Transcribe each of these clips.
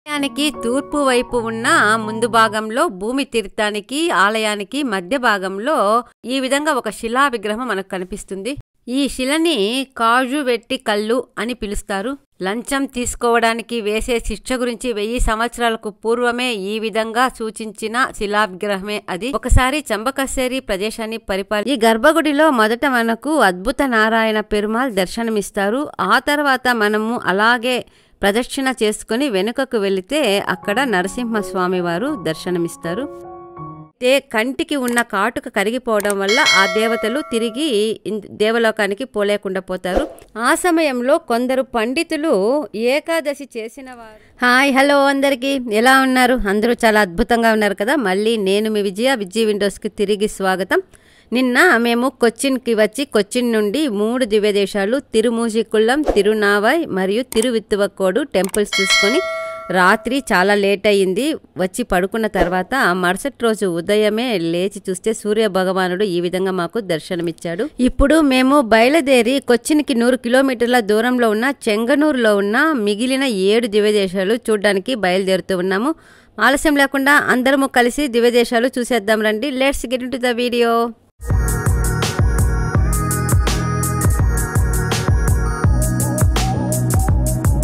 ఆలయానికి తూర్పు వైపు ఉన్న ముందు భాగంలో భూమి తీర్థానికి ఆలయానికి మధ్య భాగంలో ఈ విధంగా ఒక శిలా విగ్రహం మనకు కనిపిస్తుంది. ఈ శిలని కాజువెట్టి కళ్ళు అని పిలుస్తారు. లంచం తీసుకోవడానికి వేసే శిక్ష గురించి 1000 సంవత్సరాలకు పూర్వమే ఈ విధంగా సూచించిన శిలా విగ్రహమే అది. ఒకసారి చంబకసేరి ప్రదేశాన్ని ఈ గర్భగుడిలో మొదట మనకు అద్భుత నారాయణ పెరుమాళ్ దర్శనమిస్తారు. ఆ తర్వాత మనము అలాగే ప్రదక్షిణ చేసుకుని వెనుకకు వెళితే అక్కడ నరసింహస్వామి వారు దర్శనమిస్తారు. కంటికి ఉన్న కాటుక కరిగిపోవడం వల్ల ఆ దేవతలు తిరిగి దేవలోకానికి పోలేకుండా పోతారు. ఆ సమయంలో కొందరు పండితులు ఏకాదశి చేసిన వారు. హాయ్ హలో అందరికీ, ఎలా ఉన్నారు? అందరూ చాలా అద్భుతంగా ఉన్నారు కదా. మళ్ళీ నేను మీ విజయ్ విండోస్కి తిరిగి స్వాగతం. నిన్న మేము కొచ్చిన్కి వచ్చి కొచ్చిన్ నుండి 3 దివ్య దేశాలు తిరుమూజికుళ్ళం, తిరునావై మరియు తిరువిత్తువక్కోడు టెంపుల్స్ చూసుకొని రాత్రి చాలా లేట్ అయ్యింది. వచ్చి పడుకున్న తర్వాత మరుసటి రోజు ఉదయమే లేచి చూస్తే సూర్య భగవానుడు ఈ విధంగా మాకు దర్శనమిచ్చాడు. ఇప్పుడు మేము బయలుదేరి కొచ్చిన్కి 100 కిలోమీటర్ల దూరంలో ఉన్న చెంగనూరులో ఉన్న మిగిలిన 7 దివ్య దేశాలు చూడడానికి బయలుదేరుతూ ఉన్నాము. ఆలస్యం లేకుండా అందరము కలిసి దివ్య దేశాలు చూసేద్దాం రండి. Let's get into the video.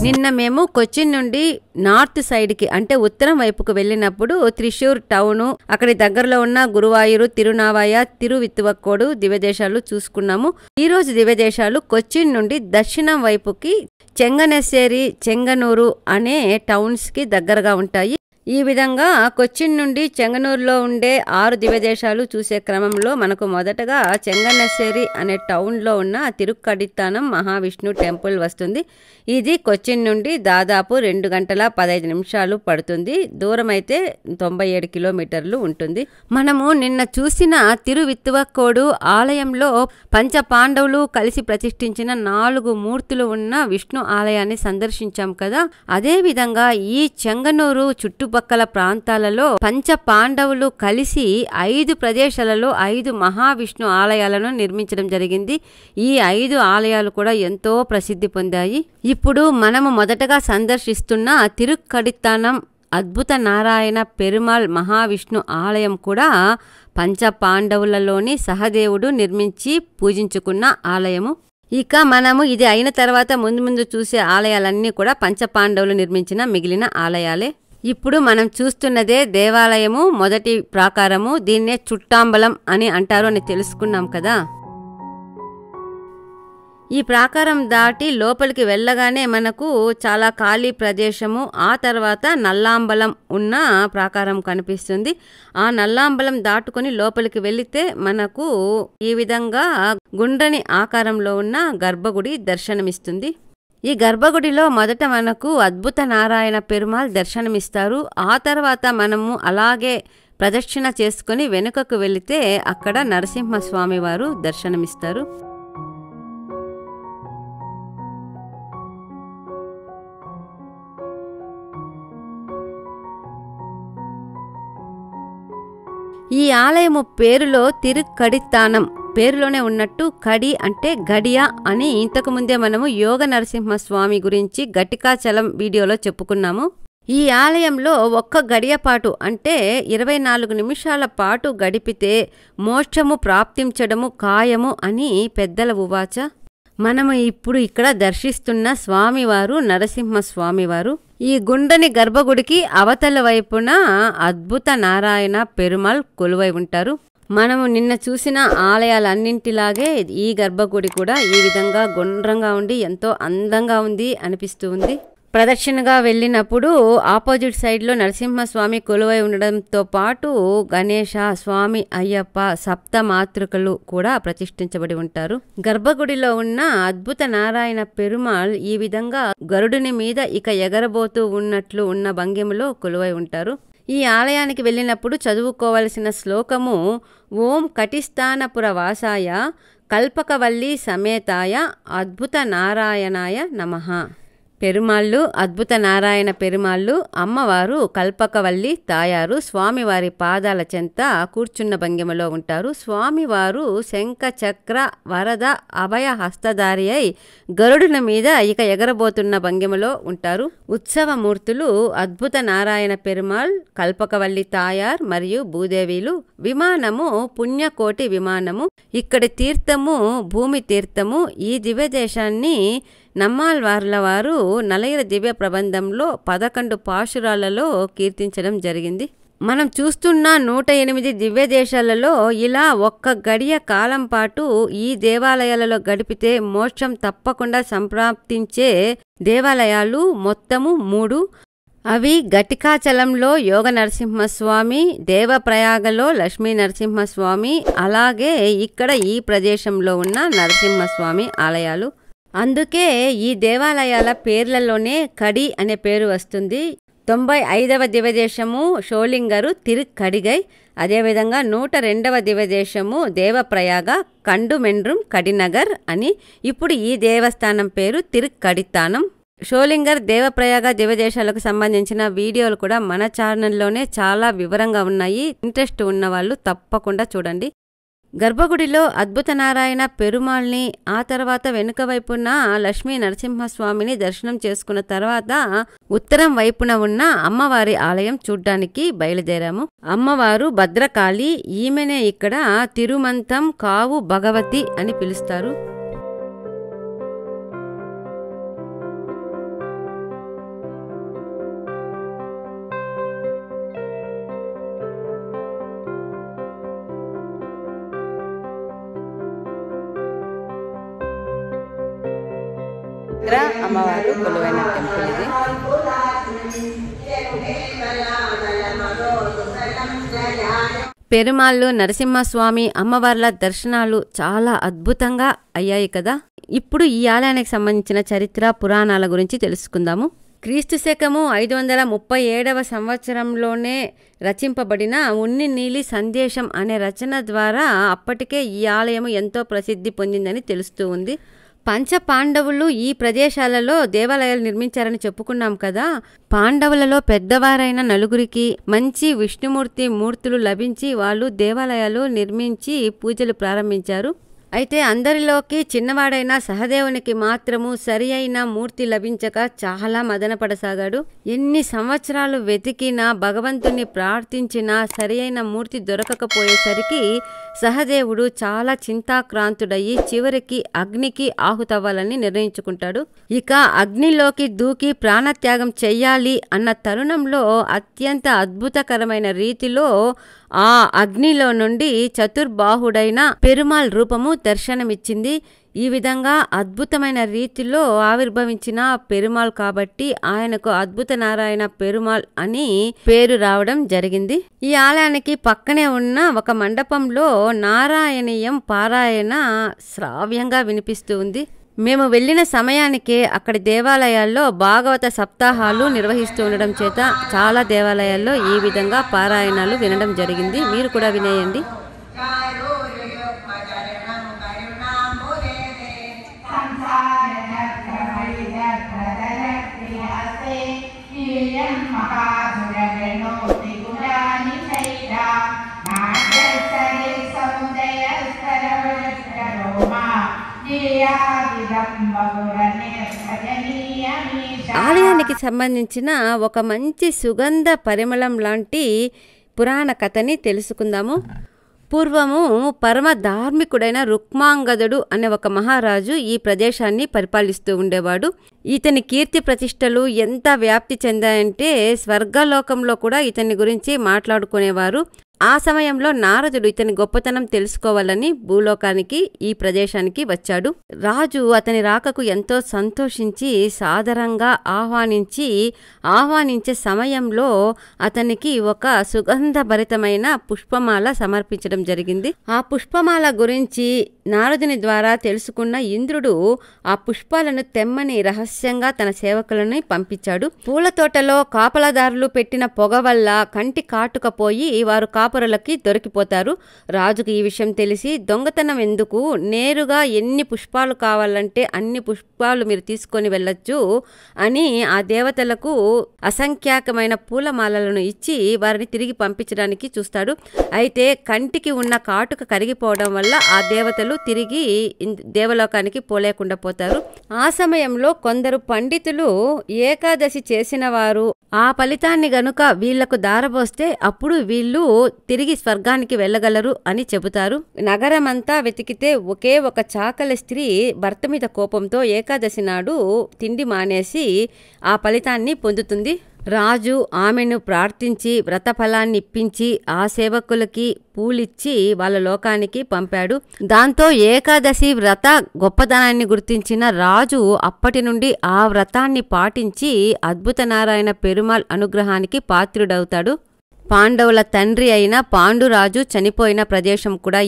నిన్న మేము కొచ్చిన్ నుండి నార్త్ సైడ్కి అంటే ఉత్తరం వైపుకు వెళ్ళినప్పుడు త్రిశూర్ టౌను, అక్కడి దగ్గరలో ఉన్న గురువాయూరు, తిరునావాయ, తిరువిత్తువక్కోడు దివ్యదేశాలు చూసుకున్నాము. ఈ రోజు దివ్యదేశాలు కొచ్చిన్ నుండి దక్షిణం వైపుకి చెంగనెస్సేరి, చెంగనూరు అనే టౌన్స్కి దగ్గరగా ఉంటాయి. ఈ విధంగా కొచ్చిన్ నుండి చెంగనూరులో ఉండే 6 దివ్యదేశాలు చూసే క్రమంలో మనకు మొదటగా చెంగనెస్సేరి అనే టౌన్లో ఉన్న తిరుక్కడిత్తానం మహావిష్ణు టెంపుల్ వస్తుంది. ఇది కొచ్చిన్ నుండి దాదాపు 2 గంటల 15 నిమిషాలు పడుతుంది. దూరం అయితే 97 కిలోమీటర్లు ఉంటుంది. మనము నిన్న చూసిన తిరువిత్తువక్కోడు ఆలయంలో పంచ పాండవులు కలిసి ప్రతిష్ఠించిన 4 మూర్తులు ఉన్న విష్ణు ఆలయాన్ని సందర్శించాం కదా. అదే విధంగా ఈ చెంగనూరు చుట్టుపక్కల ప్రాంతాలలో పంచ పాండవులు కలిసి 5 ప్రదేశాలలో 5 మహావిష్ణు ఆలయాలను నిర్మించడం జరిగింది. ఈ 5 ఆలయాలు కూడా ఎంతో ప్రసిద్ధి పొందాయి. ఇప్పుడు మనము మొదటగా సందర్శిస్తున్న తిరుక్కడిత్తానం అద్భుత నారాయణ పెరుమాళ్ మహావిష్ణు ఆలయం కూడా పంచ పాండవులలోని సహదేవుడు నిర్మించి పూజించుకున్న ఆలయము. ఇక మనము ఇది అయిన తర్వాత ముందు చూసే ఆలయాలన్నీ కూడా పంచ పాండవులు నిర్మించిన మిగిలిన ఆలయాలే. ఇప్పుడు మనం చూస్తున్నదే దేవాలయము మొదటి ప్రాకారము. దీన్నే చుట్టాంబలం అని అంటారు అని తెలుసుకున్నాం కదా. ఈ ప్రాకారం దాటి లోపలికి వెళ్ళగానే మనకు చాలా ఖాళీ ప్రదేశము, ఆ తర్వాత నల్లాంబలం ఉన్న ప్రాకారం కనిపిస్తుంది. ఆ నల్లాంబలం దాటుకొని లోపలికి వెళితే మనకు ఈ విధంగా గుండ్రని ఆకారంలో ఉన్న గర్భగుడి దర్శనమిస్తుంది. ఈ గర్భగుడిలో మొదట మనకు అద్భుత నారాయణ పెరుమాళ్ దర్శనమిస్తారు. ఆ తర్వాత మనము అలాగే ప్రదక్షిణ చేసుకుని వెనుకకు వెళితే అక్కడ నరసింహస్వామి వారు దర్శనమిస్తారు. ఈ ఆలయము పేరులో తిరుక్కడిత్తానం పేరులోనే ఉన్నట్టు కడి అంటే గడియ అని ఇంతకు ముందే మనము యోగ నరసింహస్వామి గురించి గట్టికాచలం వీడియోలో చెప్పుకున్నాము. ఈ ఆలయంలో ఒక్క గడియ పాటు అంటే 24 నిమిషాల పాటు గడిపితే మోక్షము ప్రాప్తించడము ఖాయము అని పెద్దల ఉవాచ. మనము ఇప్పుడు ఇక్కడ దర్శిస్తున్న స్వామివారు నరసింహస్వామివారు. ఈ గుండని గర్భగుడికి అవతల వైపున అద్భుత నారాయణ పెరుమాళ్ కొలువై ఉంటారు. మనము నిన్న చూసిన ఆలయాలన్నింటిలాగే ఈ గర్భగుడి కూడా ఈ విధంగా గుండ్రంగా ఉండి ఎంతో అందంగా ఉంది అనిపిస్తూ ఉంది. ప్రదక్షిణగా వెళ్ళినప్పుడు ఆపోజిట్ సైడ్లో నరసింహస్వామి కొలువై ఉండడంతో పాటు గణేశ, స్వామి, అయ్యప్ప, సప్త మాతృకలు కూడా ప్రతిష్ఠించబడి ఉంటారు. గర్భగుడిలో ఉన్న అద్భుత నారాయణ పెరుమాళ్ ఈ విధంగా గరుడుని మీద ఇక ఎగరబోతూ ఉన్నట్లు ఉన్న భంగిమలో కొలువై ఉంటారు. ఈ ఆలయానికి వెళ్ళినప్పుడు చదువుకోవలసిన శ్లోకము ఓం కటిస్థానపుర వాసాయ కల్పకవల్లి సమేతాయ అద్భుత నారాయణాయ నమః. పెరుమాళ్ళు అద్భుత నారాయణ పెరుమాళ్ళు అమ్మవారు కల్పకవల్లి తాయారు స్వామివారి పాదాల చెంత కూర్చున్న భంగిమలో ఉంటారు. స్వామివారు శంఖ చక్ర వరద అభయ హస్తధారి అయి గరుడుల మీద ఇక ఎగరబోతున్న భంగిమలో ఉంటారు. ఉత్సవమూర్తులు అద్భుత నారాయణ పెరుమాళ్, కల్పకవల్లి తాయార్ మరియు భూదేవిలు. విమానము పుణ్యకోటి విమానము. ఇక్కడి తీర్థము భూమి తీర్థము. ఈ దివ్యదేశాన్ని నమ్మాళ్వార్ల వారు నలయర దివ్య ప్రబంధంలో 11 పాశురాలలో కీర్తించడం జరిగింది. మనం చూస్తున్న 108 దివ్య దేశాలలో ఇలా ఒక్క గడియ కాలం పాటు ఈ దేవాలయాలలో గడిపితే మోక్షం తప్పకుండా సంప్రాప్తించే దేవాలయాలు మొత్తము 3. అవి ఘటికాచలంలో యోగ నరసింహస్వామి, దేవప్రయాగలో లక్ష్మీ నరసింహస్వామి, అలాగే ఇక్కడ ఈ ప్రదేశంలో ఉన్న నరసింహస్వామి ఆలయాలు. అందుకే ఈ దేవాలయాల పేర్లలోనే కడి అనే పేరు వస్తుంది. 95వ దివ్యదేశము షోలింగరు తిరుక్కడిగై, అదేవిధంగా 102వ దివ్యదేశము దేవప్రయాగ కండుమెండ్రం కడినగర్ అని. ఇప్పుడు ఈ దేవస్థానం పేరు తిరుక్కడితానం. షోలింగర్ దేవప్రయాగ దివ్యదేశాలకు సంబంధించిన వీడియోలు కూడా మన ఛానల్లోనే చాలా వివరంగా ఉన్నాయి. ఇంట్రెస్ట్ ఉన్న వాళ్ళు తప్పకుండా చూడండి. గర్భగుడిలో అద్భుత నారాయణ పెరుమాళ్ని, ఆ తర్వాత వెనుక వైపున లక్ష్మీ నరసింహస్వామిని దర్శనం చేసుకున్న తర్వాత ఉత్తరం వైపున ఉన్న అమ్మవారి ఆలయం చూడ్డానికి బయలుదేరాము. అమ్మవారు భద్రకాళి. ఈమెనే ఇక్కడ తిరుమంతం కావు భగవతి అని పిలుస్తారు. అమ్మవారు కొలువైన టెంపుల్ ఇది. పెరుమాళ్ళు నరసింహస్వామి అమ్మవార్ల దర్శనాలు చాలా అద్భుతంగా అయ్యాయి కదా. ఇప్పుడు ఈ ఆలయానికి సంబంధించిన చరిత్ర పురాణాల గురించి తెలుసుకుందాము. క్రీస్తు శకము 537వ సంవత్సరంలోనే రచింపబడిన ఉన్ని నీలి సందేశం అనే రచన ద్వారా అప్పటికే ఈ ఆలయం ఎంతో ప్రసిద్ధి పొందిందని తెలుస్తూ ఉంది. పంచ పాండవులు ఈ ప్రదేశాలలో దేవాలయాలు నిర్మించారని చెప్పుకున్నాం కదా. పాండవులలో పెద్దవారైన 4 మంచి విష్ణుమూర్తి మూర్తులు లభించి వాళ్ళు దేవాలయాలు నిర్మించి పూజలు ప్రారంభించారు. అయితే అందరిలోకి చిన్నవాడైన సహదేవునికి మాత్రము సరి అయిన మూర్తి లభించక చాలా మదనపడసాగాడు. ఎన్ని సంవత్సరాలు వెతికినా భగవంతుని ప్రార్థించినా సరి అయిన మూర్తి దొరకకపోయేసరికి సహదేవుడు చాలా చింతాక్రాంతుడయ్యి చివరికి అగ్నికి ఆహుతవ్వాలని నిర్ణయించుకుంటాడు. ఇక అగ్నిలోకి దూకి ప్రాణత్యాగం చెయ్యాలి అన్న తరుణంలో అత్యంత అద్భుతకరమైన రీతిలో ఆ అగ్నిలో నుండి చతుర్బాహుడైన పెరుమాళ్ రూపము దర్శనమిచ్చింది. ఈ విధంగా అద్భుతమైన రీతిలో ఆవిర్భవించిన పెరుమాళ్ కాబట్టి ఆయనకు అద్భుత నారాయణ పెరుమాళ్ అని పేరు రావడం జరిగింది. ఈ ఆలయానికి పక్కనే ఉన్న ఒక మండపంలో నారాయణీయం పారాయణ శ్రావ్యంగా వినిపిస్తూ ఉంది. మేము వెళ్ళిన సమయానికే అక్కడి దేవాలయాల్లో భాగవత సప్తాహాలు నిర్వహిస్తూ ఉండడం చేత చాలా దేవాలయాల్లో ఈ విధంగా పారాయణాలు వినడం జరిగింది. మీరు కూడా వినేయండి. ఆలయానికి సంబంధించిన ఒక మంచి సుగంధ పరిమళం లాంటి పురాణ కథని తెలుసుకుందాము. పూర్వము పరమ ధార్మికుడైన రుక్మాంగదుడు అనే ఒక మహారాజు ఈ ప్రదేశాన్ని పరిపాలిస్తూ ఉండేవాడు. ఇతని కీర్తి ప్రతిష్టలు ఎంత వ్యాప్తి చెందాయంటే స్వర్గలోకంలో కూడా ఇతని గురించి మాట్లాడుకునేవారు. ఆ సమయంలో నారదుడు ఇతని గొప్పతనం తెలుసుకోవాలని భూలోకానికి ఈ ప్రదేశానికి వచ్చాడు. రాజు అతని రాకకు ఎంతో సంతోషించి సాదరంగా ఆహ్వానించే సమయంలో అతనికి ఒక సుగంధభరితమైన పుష్పమాల సమర్పించడం జరిగింది. ఆ పుష్పమాల గురించి నారదుని ద్వారా తెలుసుకున్న ఇంద్రుడు ఆ పుష్పాలను తెమ్మని రహస్యంగా తన సేవకులను పంపించాడు. పూల తోటలో కాపలాదారులు పెట్టిన పొగ వల్ల కంటి కాటుకపోయి వారు కాపరులకి దొరికిపోతారు. రాజుకు ఈ విషయం తెలిసి దొంగతనం ఎందుకు, నేరుగా ఎన్ని పుష్పాలు కావాలంటే అన్ని పుష్పాలు మీరు తీసుకొని వెళ్ళొచ్చు అని ఆ దేవతలకు అసంఖ్యాకమైన పూలమాలలను ఇచ్చి వారిని తిరిగి పంపించడానికి చూస్తాడు. అయితే కంటికి ఉన్న కాటుక కరిగిపోవడం వల్ల ఆ దేవతలు తిరిగి దేవలోకానికి పోలేకుండా పోతారు. ఆ సమయంలో కొందరు పండితులు ఏకాదశి చేసిన వారు ఆ ఫలితాన్ని గనుక వీళ్లకు దారబోస్తే అప్పుడు వీళ్ళు తిరిగి స్వర్గానికి వెళ్ళగలరు అని చెబుతారు. నగరమంతా వెతికితే ఒకే ఒక చాకలి స్త్రీ భర్త మీద కోపంతో ఏకాదశి నాడు తిండి మానేసి ఆ ఫలితాన్ని పొందుతుంది. రాజు ఆమెను ప్రార్థించి వ్రతఫలాన్ని ఇప్పించి ఆ సేవకులకి పూలిచ్చి వాళ్ళ లోకానికి పంపాడు. దాంతో ఏకాదశి వ్రత గొప్పదనాన్ని గుర్తించిన రాజు అప్పటి నుండి ఆ వ్రతాన్ని పాటించి అద్భుత నారాయణ పెరుమాళ్ అనుగ్రహానికి పాత్రుడవుతాడు. పాండవుల తండ్రి అయిన పాండురాజు చనిపోయిన ప్రదేశం కూడా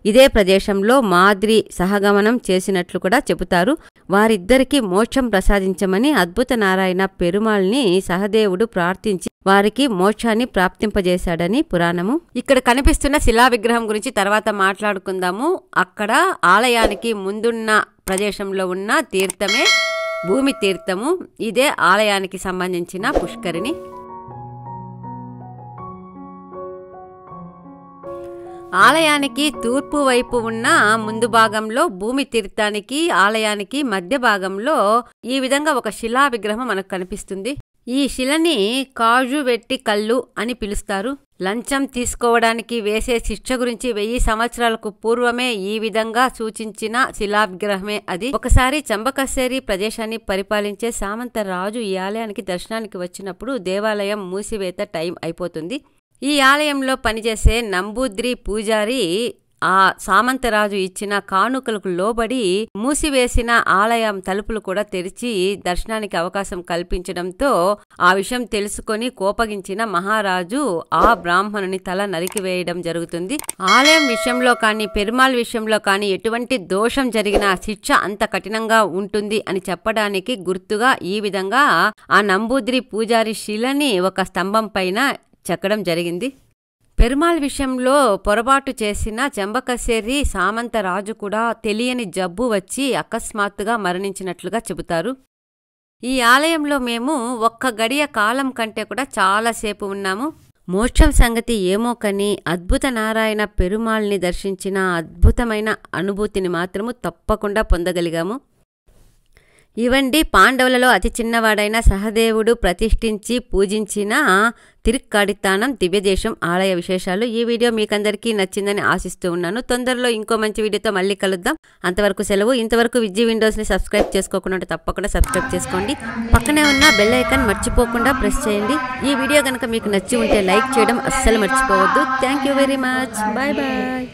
ఇదే ప్రదేశంలో మాద్రి సహగమనం చేసినట్లు కూడా చెబుతారు. వారిద్దరికీ మోక్షం ప్రసాదించమని అద్భుత నారాయణ పెరుమాళ్ని సహదేవుడు ప్రార్థించి వారికి మోక్షాన్ని ప్రాప్తింపజేశాడని పురాణము. ఇక్కడ కనిపిస్తున్న శిలా విగ్రహం గురించి తర్వాత మాట్లాడుకుందాము. అక్కడ ఆలయానికి ముందున్న ప్రదేశంలో ఉన్న తీర్థమే భూమి తీర్థము. ఇదే ఆలయానికి సంబంధించిన పుష్కరిణి. ఆలయానికి తూర్పు వైపు ఉన్న ముందు భాగంలో భూమి తీర్థానికి ఆలయానికి మధ్య భాగంలో ఈ విధంగా ఒక శిలా విగ్రహం మనకు కనిపిస్తుంది. ఈ శిలని కాజు వెట్టి కళ్ళు అని పిలుస్తారు. లంచం తీసుకోవడానికి వేసే శిక్ష గురించి 1000 సంవత్సరాలకు పూర్వమే ఈ విధంగా సూచించిన శిలా విగ్రహమే అది. ఒకసారి చంబకసేరి ప్రదేశాన్ని పరిపాలించే సామంత రాజు ఈ ఆలయానికి దర్శనానికి వచ్చినప్పుడు దేవాలయం మూసివేత టైం అయిపోతుంది. ఈ ఆలయంలో పనిచేసే నంబూద్రి పూజారి ఆ సామంతరాజు ఇచ్చిన కానుకలకు లోబడి మూసివేసిన ఆలయం తలుపులు కూడా తెరిచి దర్శనానికి అవకాశం కల్పించడంతో ఆ విషయం తెలుసుకొని కోపగించిన మహారాజు ఆ బ్రాహ్మణుని తల నరికివేయడం జరుగుతుంది. ఆలయం విషయంలో కానీ పెరుమాళ్ విషయంలో కానీ ఎటువంటి దోషం జరిగినా శిక్ష అంత కఠినంగా ఉంటుంది అని చెప్పడానికి గుర్తుగా ఈ విధంగా ఆ నంబూద్రి పూజారి శిలని ఒక స్తంభం పైన చెక్కడం జరిగింది. పెరుమాళ్ విషయంలో పొరపాటు చేసిన చంబకసేరి సామంత రాజు కూడా తెలియని జబ్బు వచ్చి అకస్మాత్తుగా మరణించినట్లుగా చెబుతారు. ఈ ఆలయంలో మేము ఒక్క గడియ కాలం కంటే కూడా చాలాసేపు ఉన్నాము. మోక్షం సంగతి ఏమో కని అద్భుత నారాయణ పెరుమాళ్ని దర్శించిన అద్భుతమైన అనుభూతిని మాత్రము తప్పకుండా పొందగలిగాము. ఇవండి పాండవులలో అతి చిన్నవాడైన సహదేవుడు ప్రతిష్ఠించి పూజించిన తిరుక్కడితానం దివ్యదేశం ఆలయ విశేషాలు. ఈ వీడియో మీకందరికీ నచ్చిందని ఆశిస్తూ ఉన్నాను. తొందరలో ఇంకో మంచి వీడియోతో మళ్ళీ కలుద్దాం. అంతవరకు సెలవు. ఇంతవరకు విజ్జి విండోస్ని సబ్స్క్రైబ్ చేసుకోకుండా తప్పకుండా సబ్స్క్రైబ్ చేసుకోండి. పక్కనే ఉన్న బెల్ ఐకాన్ మర్చిపోకుండా ప్రెస్ చేయండి. ఈ వీడియో కనుక మీకు నచ్చి ఉంటే లైక్ చేయడం అస్సలు మర్చిపోవద్దు. Thank you very much. Bye bye.